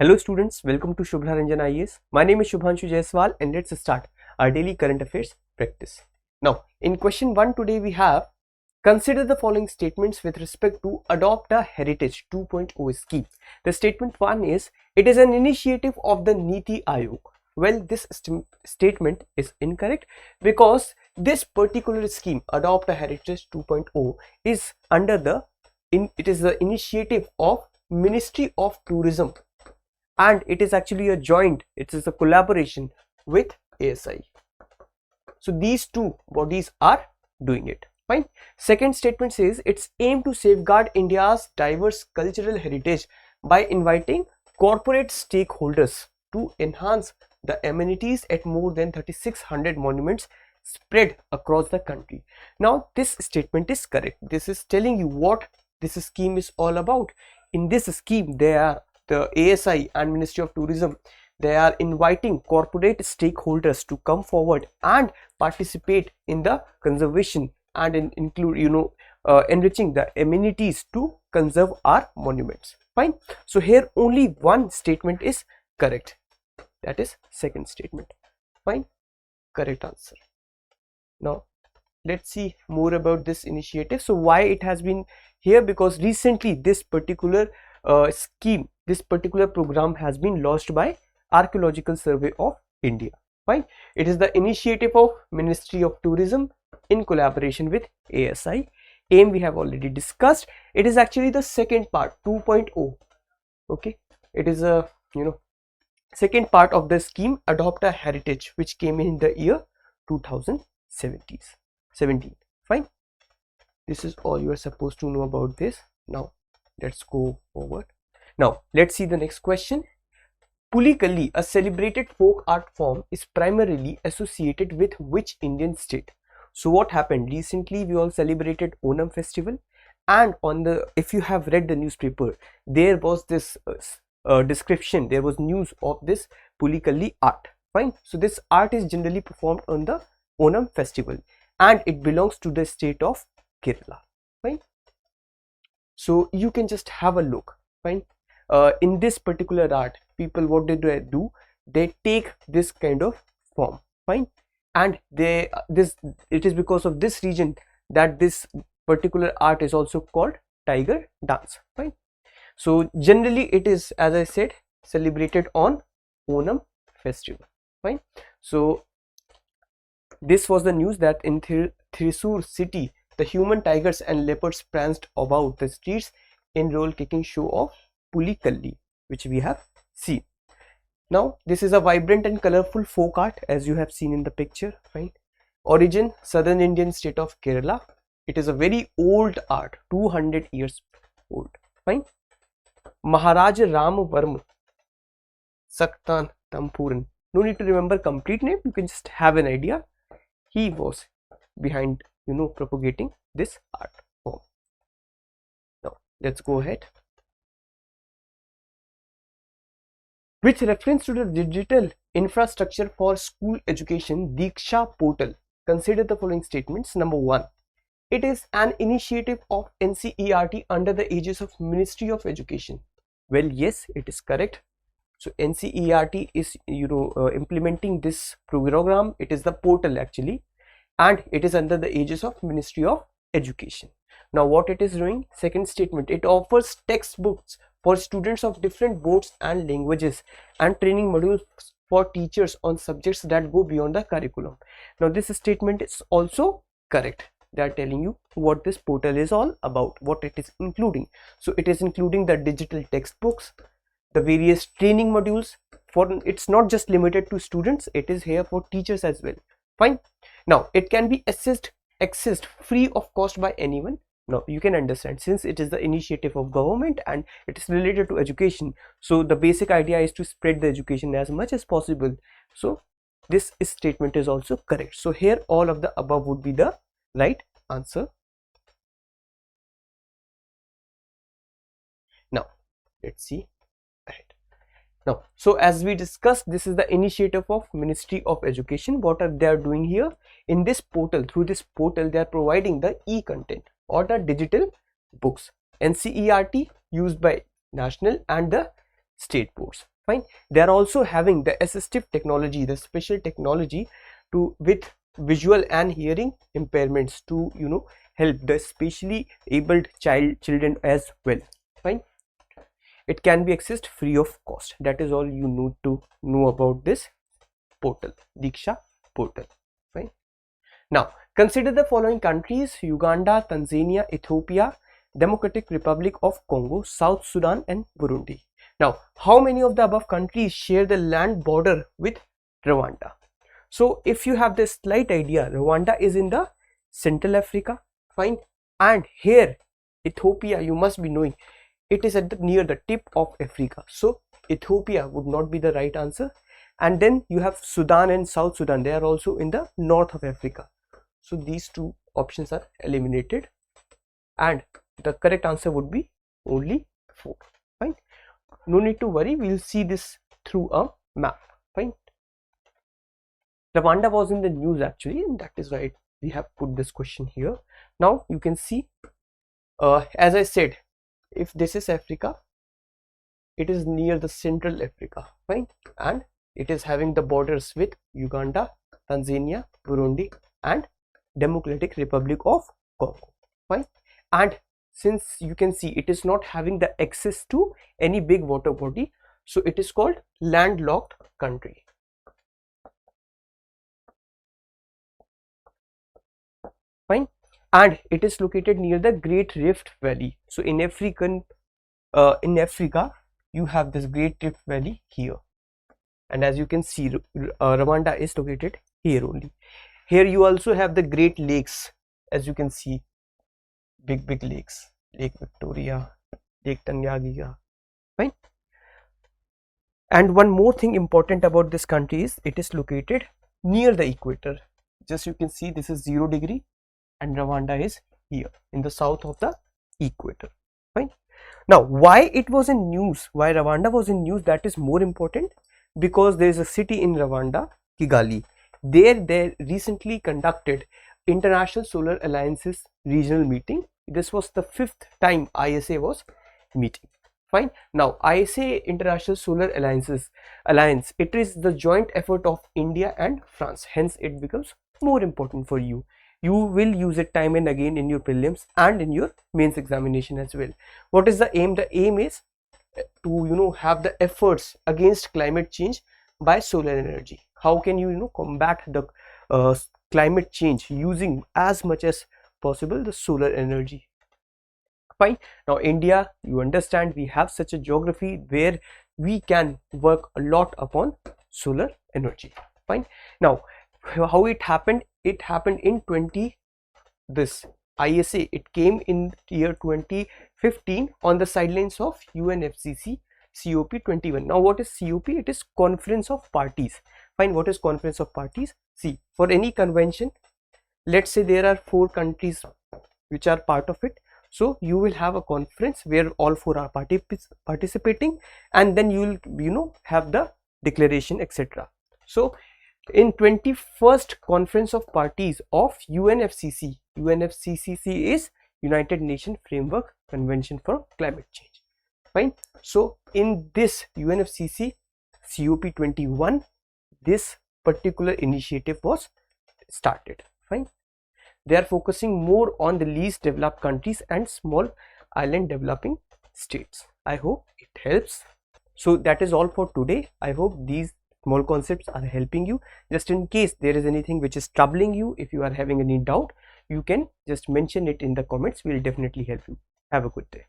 Hello students, welcome to Shubhra Ranjan IAS. My name is Shubhanshu Jaiswal and let's start our daily current affairs practice. Now, in question 1 today we have consider the following statements with respect to adopt a heritage 2.0 scheme. The statement 1 is it is an initiative of the Niti Aayog. Well, this statement is incorrect because this particular scheme adopt a heritage 2.0 is under the it is the initiative of Ministry of Tourism. And it is actually a joint, it is a collaboration with ASI. So these two bodies are doing it. Fine. Second statement says it's aim to safeguard India's diverse cultural heritage by inviting corporate stakeholders to enhance the amenities at more than 3600 monuments spread across the country. Now this statement is correct. This is telling you what this scheme is all about. In this scheme the ASI and Ministry of Tourism, they are inviting corporate stakeholders to come forward and participate in the conservation and include enriching the amenities to conserve our monuments. Fine. So here only one statement is correct, that is second statement. Fine, correct answer. Now let's see more about this initiative. So why it has been here? Because recently this particular scheme, this particular program has been launched by Archaeological Survey of India. Fine. It is the initiative of Ministry of Tourism in collaboration with ASI. Aim we have already discussed. It is actually the second part, 2.0. Okay, it is a second part of the scheme adopt a heritage, which came in the year 2017. Fine. This is all you are supposed to know about this. Now let's go forward. Now let's see the next question. Pulikalli, a celebrated folk art form, is primarily associated with which Indian state? So what happened recently? We all celebrated Onam festival, and on the, if you have read the newspaper, there was this description, there was news of this Pulikalli art. Fine. So this art is generally performed on the Onam festival and it belongs to the state of Kerala. Fine. So you can just have a look. Fine. In this particular art, people, what did they do? They take this kind of form. Fine. And it is because of this region that this particular art is also called tiger dance. Fine. So generally it is, as I said, celebrated on Onam festival. Fine. So this was the news that in Thrissur city, the human tigers and leopards pranced about the streets in roll kicking show of Pulikalli, which we have seen. Now this is a vibrant and colorful folk art, as you have seen in the picture. Fine. Origin, southern Indian state of Kerala. It is a very old art, 200 years old. Fine. Maharaja Ram Varma Saktan Tampuran. No need to remember complete name, you can just have an idea. He was behind propagating this art form. Now let's go ahead. With reference to the digital infrastructure for school education, Diksha portal, consider the following statements. Number 1, it is an initiative of NCERT under the aegis of Ministry of Education. Well, yes, it is correct. So NCERT is implementing this program. It is the portal actually, and it is under the aegis of Ministry of Education. Now what it is doing? Second statement, it offers textbooks for students of different boards and languages and training modules for teachers on subjects that go beyond the curriculum. Now this statement is also correct. They are telling you what this portal is all about, what it is including. So it is including the digital textbooks, the various training modules. It's not just limited to students, it is here for teachers as well. Fine. Now it can be accessed free of cost by anyone. Now you can understand, since it is the initiative of government and it is related to education, so the basic idea is to spread the education as much as possible. So this statement is also correct. So here all of the above would be the right answer. Now let's see ahead. Now, so as we discussed, this is the initiative of Ministry of Education. What are they are doing here? In this portal, through this portal, they are providing the e-content or the digital books. NCERT used by national and the state boards. Fine. They are also having the assistive technology, the special technology to with visual and hearing impairments to help the specially abled children as well. Fine. It can be accessed free of cost. That is all you need to know about this portal, Diksha portal. Fine. Now consider the following countries: Uganda, Tanzania, Ethiopia, Democratic Republic of Congo, South Sudan and Burundi. Now, how many of the above countries share the land border with Rwanda? So if you have this slight idea, Rwanda is in the Central Africa, fine, and here Ethiopia, you must be knowing, it is at near the tip of Africa. So Ethiopia would not be the right answer. And then you have Sudan and South Sudan, they are also in the north of Africa. So these two options are eliminated and the correct answer would be only 4. Fine. No need to worry, we will see this through a map. Fine. Rwanda was in the news actually, and that is why we have put this question here. Now you can see, as I said, if this is Africa, it is near the Central Africa, fine, and it is having the borders with Uganda, Tanzania, Burundi and Democratic Republic of Congo, fine. And since you can see it is not having the access to any big water body, so it is called landlocked country. Fine. And it is located near the Great Rift Valley. So in Africa you have this Great Rift Valley here, and as you can see Rwanda is located here only. Here you also have the Great Lakes, as you can see, big lakes, Lake Victoria, Lake Tanganyika, fine. And one more thing important about this country is it is located near the equator. Just you can see this is 0 degree and Rwanda is here in the south of the equator, fine. Now why it was in news, why Rwanda was in news, that is more important, because there is a city in Rwanda, Kigali. They recently conducted International Solar Alliance's regional meeting. This was the 5th time ISA was meeting, fine. Now ISA, International Solar Alliance, it is the joint effort of India and France, hence it becomes more important for you. You will use it time and again in your prelims and in your mains examination as well. What is the aim? The aim is to have the efforts against climate change by solar energy. How can you combat the climate change using as much as possible the solar energy, fine. Now India, you understand, we have such a geography where we can work a lot upon solar energy, fine. Now how it happened in this ISA, it came in year 2015 on the sidelines of UNFCCC COP21. Now what is COP? It is Conference of Parties, fine. What is Conference of Parties? See, for any convention, let's say there are 4 countries which are part of it, so you will have a conference where all 4 are participating, and then you will have the declaration, etc. So in 21st Conference of Parties of UNFCCC is United Nations Framework Convention for Climate Change, fine. So in this UNFCCC COP21, this particular initiative was started, fine. They are focusing more on the least developed countries and small island developing states. I hope it helps. So that is all for today. I hope these small concepts are helping you. Just in case there is anything which is troubling you, if you are having any doubt, you can just mention it in the comments. We will definitely help you. Have a good day.